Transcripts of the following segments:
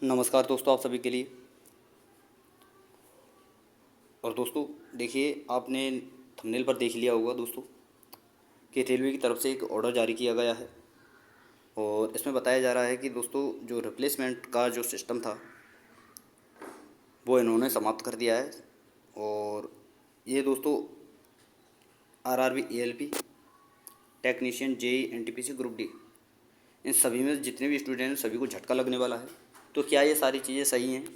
नमस्कार दोस्तों, आप सभी के लिए। और दोस्तों देखिए, आपने थंबनेल पर देख लिया होगा दोस्तों कि रेलवे की तरफ से एक ऑर्डर जारी किया गया है। और इसमें बताया जा रहा है कि दोस्तों जो रिप्लेसमेंट का जो सिस्टम था वो इन्होंने समाप्त कर दिया है। और ये दोस्तों RRB, ALP, technician, JE, NTPC, group D, इन सभी में जितने भी स्टूडेंट हैं सभी को झटका लगने वाला है। तो क्या ये सारी चीज़ें सही हैं?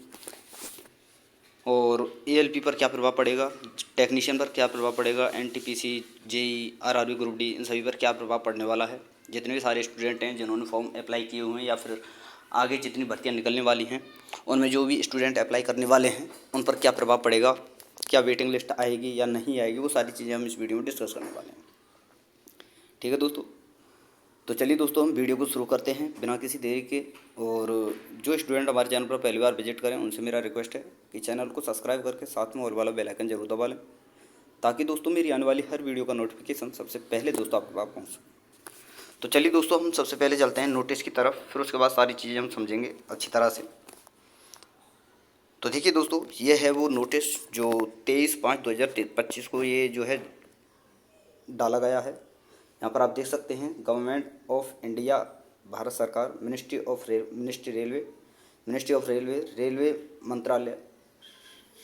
और एएलपी पर क्या प्रभाव पड़ेगा, टेक्नीशियन पर क्या प्रभाव पड़ेगा, NTPC, JE, RRB, group D, इन सभी पर क्या प्रभाव पड़ने वाला है? जितने भी सारे स्टूडेंट हैं जिन्होंने फॉर्म अप्लाई किए हुए हैं या फिर आगे जितनी भर्तियां निकलने वाली हैं उनमें जो भी स्टूडेंट अप्लाई करने वाले हैं उन पर क्या प्रभाव पड़ेगा, क्या वेटिंग लिस्ट आएगी या नहीं आएगी, वो सारी चीज़ें हम इस वीडियो में डिस्कस करने वाले हैं। ठीक है दोस्तों, तो चलिए दोस्तों हम वीडियो को शुरू करते हैं बिना किसी देरी के। और जो स्टूडेंट हमारे चैनल पर पहली बार विजिट करें उनसे मेरा रिक्वेस्ट है कि चैनल को सब्सक्राइब करके साथ में और वाला बेल आइकन जरूर दबा लें, ताकि दोस्तों मेरी आने वाली हर वीडियो का नोटिफिकेशन सबसे पहले दोस्तों आपके पास पहुँच सके। तो चलिए दोस्तों हम सबसे पहले चलते हैं नोटिस की तरफ, फिर उसके बाद सारी चीज़ें हम समझेंगे अच्छी तरह से। तो देखिए दोस्तों, ये है वो नोटिस जो 23/5/2025 को ये जो है डाला गया है। यहाँ पर आप देख सकते हैं गवर्नमेंट ऑफ इंडिया, भारत सरकार, मिनिस्ट्री ऑफ रेलवे, रेलवे मंत्रालय,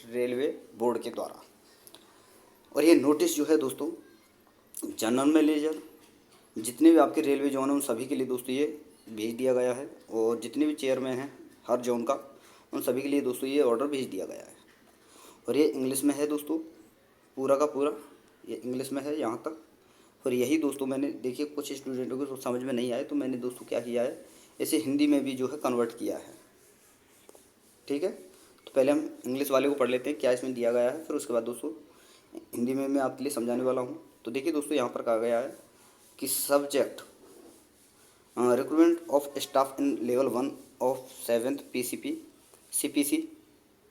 रेलवे बोर्ड के द्वारा। और ये नोटिस जो है दोस्तों जनरल मैनेजर, जितने भी आपके रेलवे जोन हैं उन सभी के लिए दोस्तों ये भेज दिया गया है। और जितने भी चेयरमैन हैं हर जोन का, उन सभी के लिए दोस्तों ये ऑर्डर भेज दिया गया है। और ये इंग्लिश में है दोस्तों, पूरा का पूरा ये इंग्लिश में है यहाँ तक। और यही दोस्तों मैंने देखिए कुछ स्टूडेंटों को समझ में नहीं आए तो मैंने दोस्तों क्या किया है, इसे हिंदी में भी जो है कन्वर्ट किया है। ठीक है, तो पहले हम इंग्लिश वाले को पढ़ लेते हैं क्या इसमें दिया गया है, फिर उसके बाद दोस्तों हिंदी में मैं आपके लिए समझाने वाला हूँ। तो देखिए दोस्तों, यहाँ पर कहा गया है कि subject recruitment of staff in level 1 of 7th PCP CPC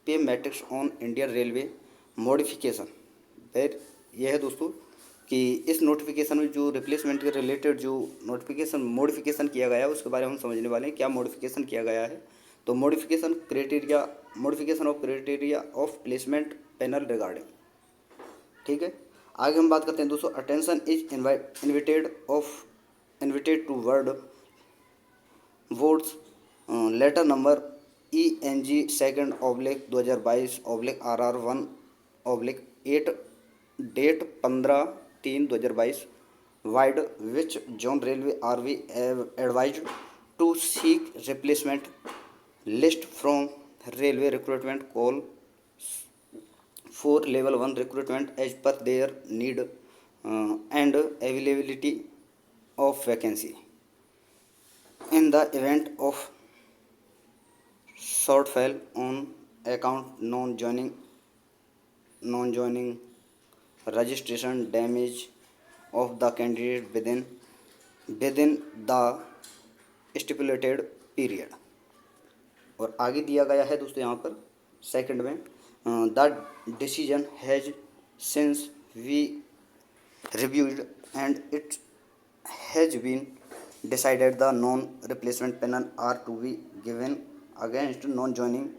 पे matrix on Indian railway modification. फिर यह है दोस्तों कि इस नोटिफिकेशन में जो रिप्लेसमेंट के रिलेटेड जो मॉडिफिकेशन किया गया है उसके बारे में हम समझने वाले हैं। क्या मॉडिफिकेशन किया गया है? तो modification of criteria of placement panel regarding. ठीक है, आगे हम बात करते हैं दोस्तों। Attention is invited to word votes letter number ENG 2/2022/RR1/8 date 15/3/2022 vide which zone railway are we advised to seek replacement list from railway recruitment call for level 1 recruitment as per their need and availability of vacancy. In the event of shortfall on account non-joining registration damage of the candidate within the stipulated period। और आगे दिया गया है दोस्तों यहाँ पर second में, the decision has since we reviewed and it has been decided the non replacement panel are to be given against non joining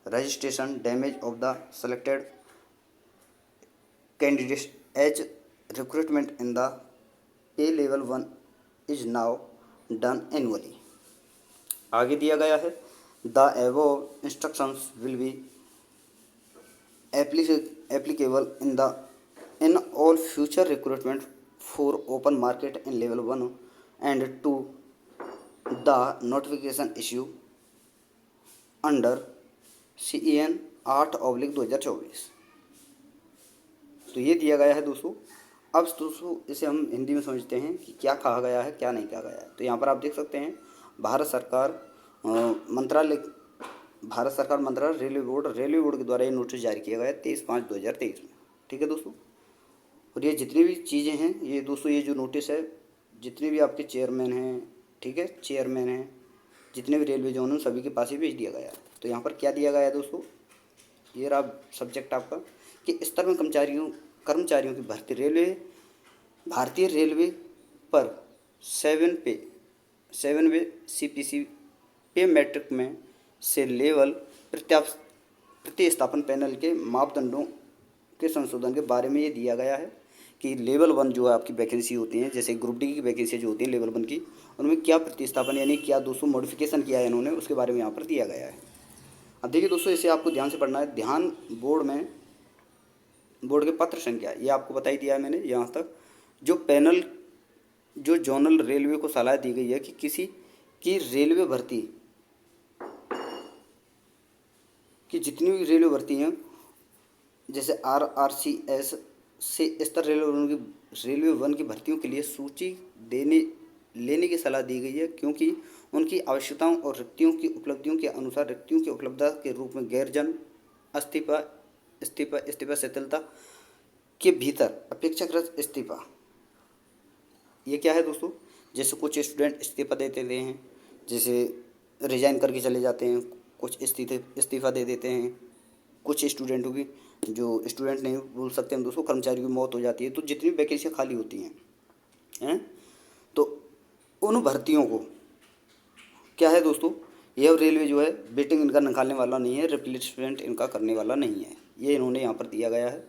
registration damage of the selected candidates as recruitment in the pay level 1 is now done annually. आगे दिया गया है the above instructions will be applicable in all future recruitment for open market in level 1 and 2 the notification issue under CEN 8/2024। तो ये दिया गया है दोस्तों। अब दोस्तों इसे हम हिंदी में समझते हैं कि क्या कहा गया है क्या नहीं कहा गया है। तो यहाँ पर आप देख सकते हैं भारत सरकार मंत्रालय रेलवे बोर्ड के द्वारा ये नोटिस जारी किया गया है 23/5/2023 में। ठीक है दोस्तों, और ये जितनी भी चीज़ें हैं ये दोस्तों, ये जो नोटिस है जितने भी आपके चेयरमैन हैं, ठीक है, चेयरमैन हैं, जितने भी रेलवे जोन हैं सभी के पास ही भेज दिया गया है। तो यहाँ पर क्या दिया गया है दोस्तों, ये रहा सब्जेक्ट आपका कि स्तर में कर्मचारियों की भर्ती भारतीय रेलवे पर 7 वे CPC पे मैट्रिक में से लेवल प्रतिस्थापन पैनल के मापदंडों के संशोधन के बारे में ये दिया गया है कि लेवल 1 जो है आपकी वैकेंसी होती है, जैसे ग्रुप डी की वैकेंसी जो होती है लेवल 1 की, उनमें क्या प्रतिस्थापन यानी क्या दोस्तों मॉडिफिकेशन किया है इन्होंने, उसके बारे में यहाँ पर दिया गया है। अब देखिए दोस्तों, इसे आपको ध्यान से पढ़ना है। ध्यान बोर्ड के पत्र संख्या ये आपको बता ही दिया है मैंने यहाँ तक। जो जोनल रेलवे को सलाह दी गई है कि किसी की रेलवे भर्ती कि जितनी भी रेलवे भर्ती हैं, जैसे RRCS से स्तर रेलवे 1 की भर्तियों के लिए सूची लेने की सलाह दी गई है, क्योंकि उनकी आवश्यकताओं और रिक्तियों की उपलब्धियों के अनुसार रिक्तियों की उपलब्धता के रूप में गैरजन इस्तीफा शिथिलता के भीतर अपेक्षाकृत इस्तीफा। ये क्या है दोस्तों, जैसे कुछ स्टूडेंट इस्तीफा देते हैं, जैसे रिजाइन करके चले जाते हैं, कुछ इस्तीफा दे देते हैं, कुछ स्टूडेंटों की जो स्टूडेंट नहीं बोल सकते हम दोस्तों, कर्मचारियों की मौत हो जाती है, तो जितनी वैकेंसियाँ खाली होती हैं तो उन भर्तियों को क्या है दोस्तों, यह रेलवे जो है वेटिंग इनका निकालने वाला नहीं है, रिप्लेसमेंट इनका करने वाला नहीं है, ये इन्होंने यहाँ पर दिया गया है।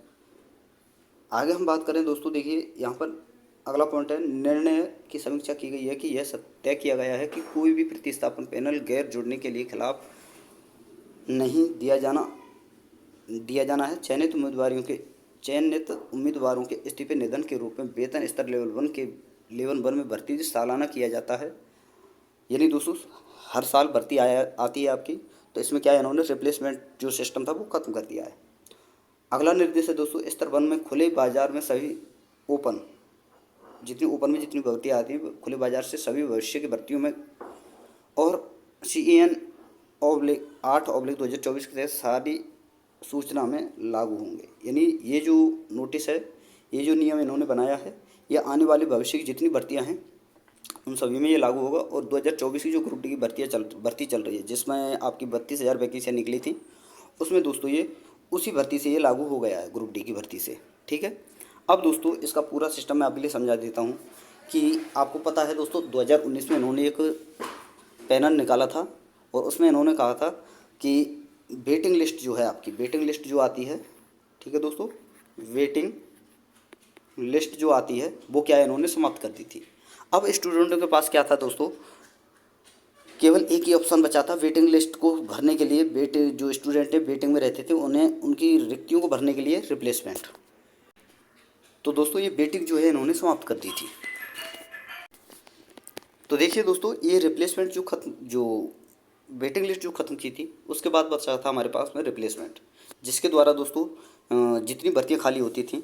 आगे हम बात करें दोस्तों, देखिए यहाँ पर अगला पॉइंट है, निर्णय की समीक्षा की गई है कि यह तय किया गया है कि कोई भी प्रतिस्थापन पैनल गैर जुड़ने के लिए खिलाफ नहीं दिया जाना है। चयनित उम्मीदवारों के इस्तीफे निधन के रूप में वेतन स्तर लेवल 1 में भर्ती सालाना किया जाता है, यानी दोस्तों हर साल भर्ती आती है आपकी, तो इसमें क्या है, इन्होंने रिप्लेसमेंट जो सिस्टम था वो खत्म कर दिया है। अगला निर्देश है दोस्तों, स्तर 1 में खुले बाजार में सभी ओपन में जितनी भर्तियाँ आती हैं खुले बाजार से सभी भविष्य की भर्तियों में और CEN/8/2024 के तहत सारी सूचना में लागू होंगे। यानी ये जो नोटिस है, ये जो नियम इन्होंने बनाया है, ये आने वाले भविष्य की जितनी भर्तियां हैं उन सभी में ये लागू होगा। और 2024 की जो ग्रुप डी की भर्ती चल रही है, जिसमें आपकी 32,000 वैकेंसियाँ निकली थी, उसमें दोस्तों ये उसी भर्ती से ये लागू हो गया है, ग्रुप डी की भर्ती से। ठीक है, अब दोस्तों इसका पूरा सिस्टम मैं आपके लिए समझा देता हूँ कि आपको पता है दोस्तों 2019 में इन्होंने एक पैनल निकाला था और उसमें इन्होंने कहा था कि वेटिंग लिस्ट जो है आपकी, वेटिंग लिस्ट जो आती है, ठीक है दोस्तों, वेटिंग लिस्ट जो आती है वो क्या है, इन्होंने समाप्त कर दी थी। अब स्टूडेंटों के पास क्या था दोस्तों, केवल एक ही ऑप्शन बचा था वेटिंग लिस्ट को भरने के लिए। जो स्टूडेंट वेटिंग में रहते थे उन्हें उनकी रिक्तियों को भरने के लिए रिप्लेसमेंट। तो दोस्तों ये वेटिंग जो है इन्होंने समाप्त कर दी थी। तो देखिए दोस्तों, ये रिप्लेसमेंट जो वेटिंग लिस्ट जो ख़त्म की थी, उसके बाद बचा था हमारे पास में रिप्लेसमेंट, जिसके द्वारा दोस्तों जितनी भर्तियाँ खाली होती थी,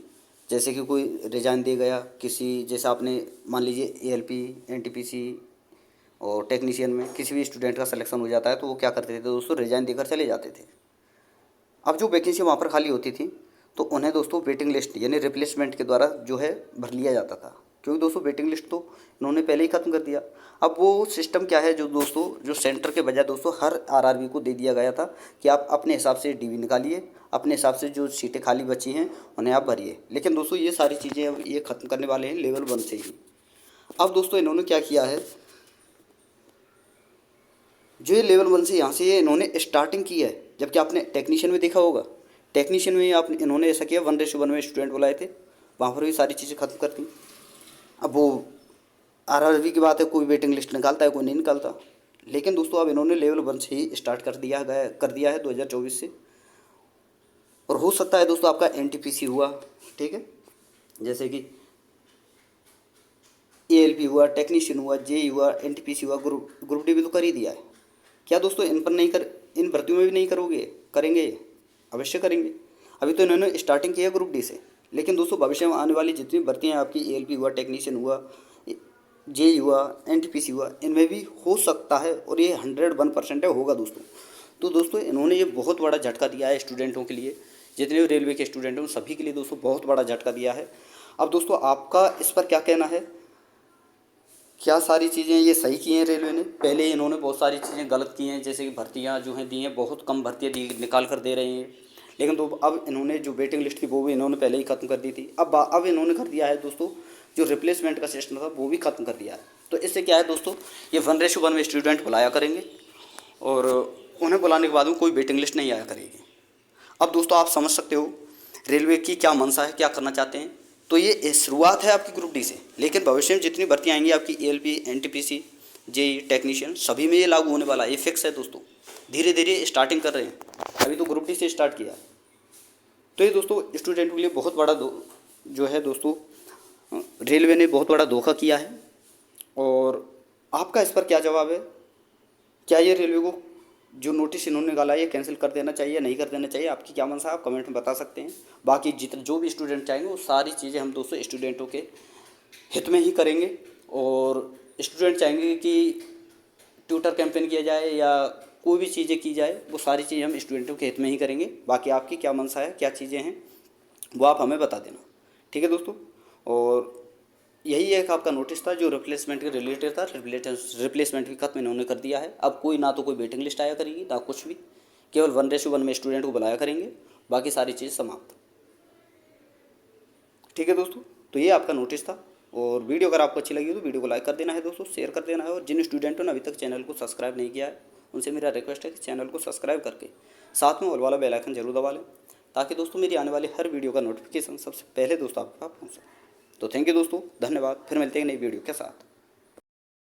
जैसे कि कोई रिजाइन दे गया किसी, जैसे आपने मान लीजिए ALP NTPC और टेक्नीशियन में किसी भी स्टूडेंट का सिलेक्शन हो जाता है, तो वो क्या करते थे दोस्तों, रिजाइन देकर चले जाते थे। अब जो वैकेंसी वहाँ पर खाली होती थी तो उन्हें दोस्तों वेटिंग लिस्ट यानी रिप्लेसमेंट के द्वारा जो है भर लिया जाता था, क्योंकि दोस्तों वेटिंग लिस्ट तो इन्होंने पहले ही ख़त्म कर दिया। अब वो सिस्टम क्या है, जो दोस्तों जो सेंटर के बजाय दोस्तों हर RRB को दे दिया गया था कि आप अपने हिसाब से DV निकालिए, अपने हिसाब से जो सीटें खाली बची हैं उन्हें आप भरिए। लेकिन दोस्तों ये सारी चीज़ें अब ये ख़त्म करने वाले हैं लेवल 1 से ही। अब दोस्तों इन्होंने क्या किया है, जो ये लेवल 1 से यहाँ से ये इन्होंने स्टार्टिंग की है, जबकि आपने टेक्नीशियन में देखा होगा, टेक्नीशियन में इन्होंने ऐसा किया 1:1 में स्टूडेंट बुलाए थे, वहाँ पर भी सारी चीज़ें खत्म कर दी। अब वो RRB की बात है, कोई वेटिंग लिस्ट निकालता है, कोई नहीं निकालता। लेकिन दोस्तों अब इन्होंने लेवल 1 से ही स्टार्ट कर दिया है 2024 से। और हो सकता है दोस्तों आपका NTPC हुआ, ठीक है, जैसे कि ALP हुआ, टेक्नीशियन हुआ, JE हुआ, NTPC हुआ, ग्रुप डी भी तो कर ही दिया है। क्या दोस्तों इन भर्तियों में भी नहीं करेंगे? अवश्य करेंगे। अभी तो इन्होंने स्टार्टिंग की है ग्रुप डी से, लेकिन दोस्तों भविष्य में आने वाली जितनी भर्तियाँ आपकी ALP हुआ, टेक्नीशियन हुआ, JE हुआ, NTPC हुआ, इनमें भी हो सकता है, और ये 101% होगा दोस्तों। तो दोस्तों इन्होंने ये बहुत बड़ा झटका दिया है स्टूडेंटों के लिए, जितने भी रेलवे के स्टूडेंट हैं उन सभी के लिए दोस्तों बहुत बड़ा झटका दिया है। अब दोस्तों आपका इस पर क्या कहना है, क्या सारी चीज़ें ये सही की हैं रेलवे ने? पहले इन्होंने बहुत सारी चीज़ें गलत की हैं, जैसे कि भर्तियाँ जो हैं दी हैं, बहुत कम भर्तियाँ निकाल कर दे रहे हैं। लेकिन तो अब इन्होंने जो वेटिंग लिस्ट थी वो भी इन्होंने पहले ही ख़त्म कर दी थी। अब इन्होंने कर दिया है दोस्तों, जो रिप्लेसमेंट का सिस्टम था वो भी ख़त्म कर दिया है। तो इससे क्या है दोस्तों, ये 1:1 में स्टूडेंट बुलाया करेंगे और उन्हें बुलाने के बाद में कोई वेटिंग लिस्ट नहीं आया करेगी। अब दोस्तों आप समझ सकते हो रेलवे की क्या मंशा है, क्या करना चाहते हैं। तो ये शुरुआत है आपकी ग्रुप डी से, लेकिन भविष्य में जितनी भर्तियाँ आएंगी आपकी एएलपी, एनटीपीसी, जेई, टेक्नीशियन, सभी में ये लागू होने वाला है। ये फिक्स है दोस्तों, धीरे धीरे स्टार्टिंग कर रहे हैं, अभी तो ग्रुप डी से स्टार्ट किया। तो ये दोस्तों स्टूडेंट के लिए बहुत बड़ा जो है दोस्तों रेलवे ने बहुत बड़ा धोखा किया है। और आपका इस पर क्या जवाब है? क्या ये रेलवे को जो नोटिस इन्होंने निकाला है ये कैंसिल कर देना चाहिए, नहीं कर देना चाहिए? आपकी क्या मंशा है, आप कमेंट में बता सकते हैं। बाकी जितने जो भी स्टूडेंट चाहेंगे वो सारी चीज़ें हम दोस्तों स्टूडेंटों के हित में ही करेंगे। और स्टूडेंट चाहेंगे कि ट्यूटर कैंपेन किया जाए या कोई भी चीज़ें की जाए, वो सारी चीज़ें हम स्टूडेंटों के हित में ही करेंगे। बाकी आपकी क्या मंशा है, क्या चीज़ें हैं, वो आप हमें बता देना, ठीक है दोस्तों। और यही एक आपका नोटिस था जो रिप्लेसमेंट के रिलेटेड था। रिप्लेसमेंट भी खत्म इन्होंने कर दिया है। अब कोई ना तो कोई वेटिंग लिस्ट आया करेगी ना कुछ भी, केवल 1:1 में स्टूडेंट को बुलाया करेंगे, बाकी सारी चीज़ समाप्त, ठीक है दोस्तों। तो ये आपका नोटिस था। और वीडियो अगर आपको अच्छी लगी तो वीडियो को लाइक कर देना है दोस्तों, शेयर कर देना है। और जिन स्टूडेंटों ने अभी तक चैनल को सब्सक्राइब नहीं किया है उनसे मेरा रिक्वेस्ट है कि चैनल को सब्सक्राइब करके साथ में ऑल वाला बेल आइकन जरूर दबा लें, ताकि दोस्तों मेरी आने वाली हर वीडियो का नोटिफिकेशन सबसे पहले दोस्तों आपके पास पहुँचे। तो थैंक यू दोस्तों, धन्यवाद। फिर मिलते हैं नई वीडियो के साथ।